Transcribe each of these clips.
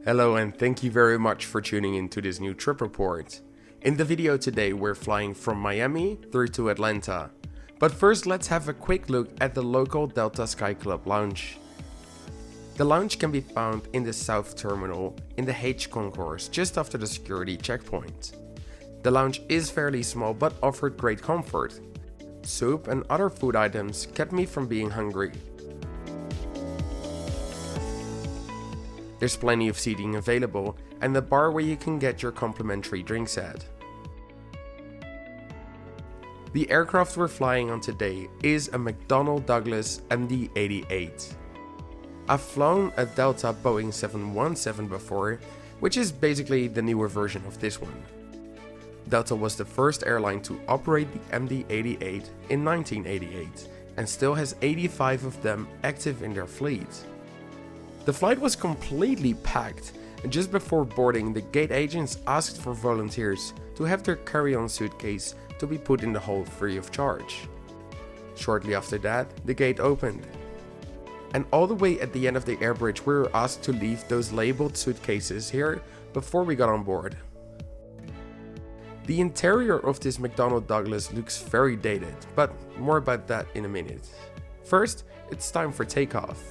Hello and thank you very much for tuning into this new trip report. In the video today we're flying from Miami through to Atlanta. But first let's have a quick look at the local Delta SkyClub lounge. The lounge can be found in the South Terminal in the H concourse just after the security checkpoint. The lounge is fairly small but offered great comfort. Soup and other food items kept me from being hungry. There's plenty of seating available and a bar where you can get your complimentary drinks at. The aircraft we're flying on today is a McDonnell Douglas MD-88. I've flown a Delta Boeing 717 before, which is basically the newer version of this one. Delta was the first airline to operate the MD-88 in 1988 and still has 85 of them active in their fleet. The flight was completely packed, and just before boarding, the gate agents asked for volunteers to have their carry-on suitcase to be put in the hold free of charge. Shortly after that, the gate opened. And all the way at the end of the air bridge, we were asked to leave those labeled suitcases here before we got on board. The interior of this McDonnell Douglas looks very dated, but more about that in a minute. First, it's time for takeoff.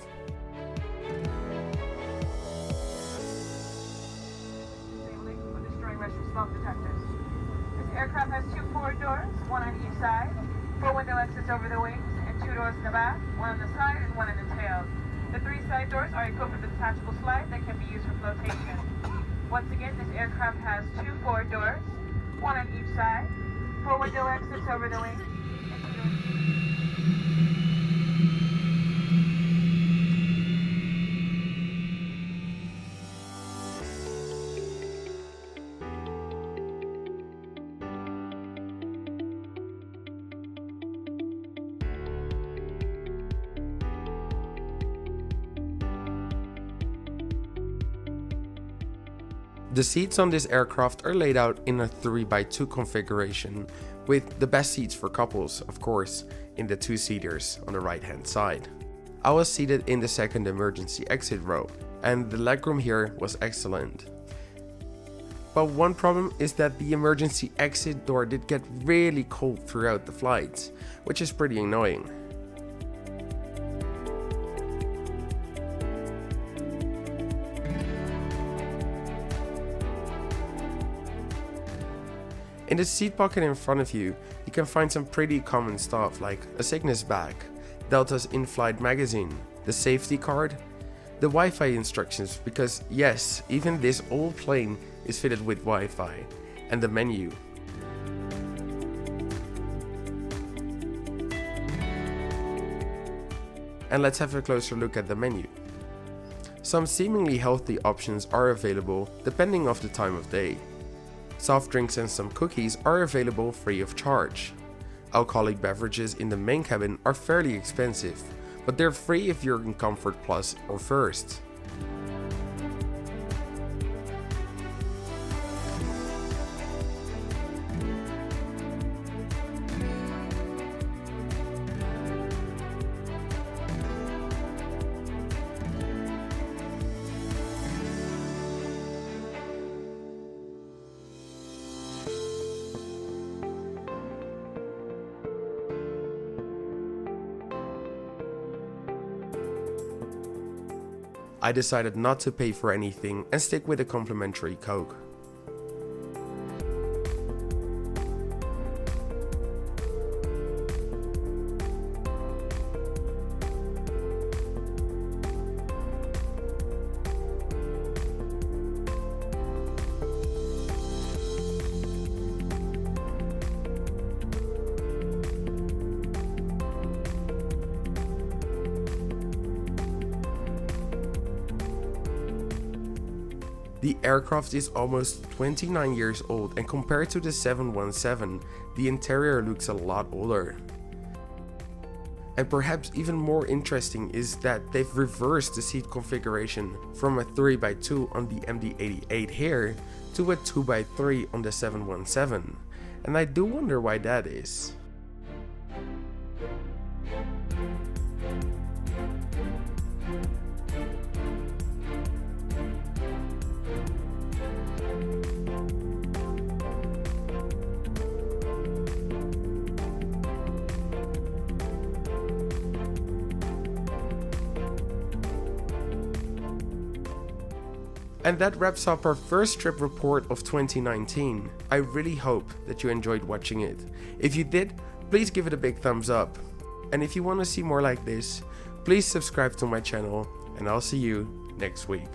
This aircraft has two forward doors, one on each side, 4 window exits over the wings, and 2 doors in the back, one on the side and one in the tail. The 3 side doors are equipped with a detachable slide that can be used for flotation. Once again, this aircraft has 2 forward doors, one on each side, 4 window exits over the wings, and 2 doors. The seats on this aircraft are laid out in a 3x2 configuration, with the best seats for couples, of course, in the 2-seaters on the right hand side. I was seated in the second emergency exit row, and the legroom here was excellent. But one problem is that the emergency exit door did get really cold throughout the flight, which is pretty annoying. In the seat pocket in front of you, you can find some pretty common stuff like a sickness bag, Delta's in-flight magazine, the safety card, the Wi-Fi instructions, because yes, even this old plane is fitted with Wi-Fi, and the menu. And let's have a closer look at the menu. Some seemingly healthy options are available depending on the time of day. Soft drinks and some cookies are available free of charge. Alcoholic beverages in the main cabin are fairly expensive, but they're free if you're in Comfort Plus or First. I decided not to pay for anything and stick with a complimentary Coke. The aircraft is almost 29 years old, and compared to the 717, the interior looks a lot older. And perhaps even more interesting is that they've reversed the seat configuration from a 3x2 on the MD-88 here to a 2x3 on the 717, and I do wonder why that is. And that wraps up our first trip report of 2019. I really hope that you enjoyed watching it. If you did, please give it a big thumbs up. And if you want to see more like this, please subscribe to my channel, and I'll see you next week.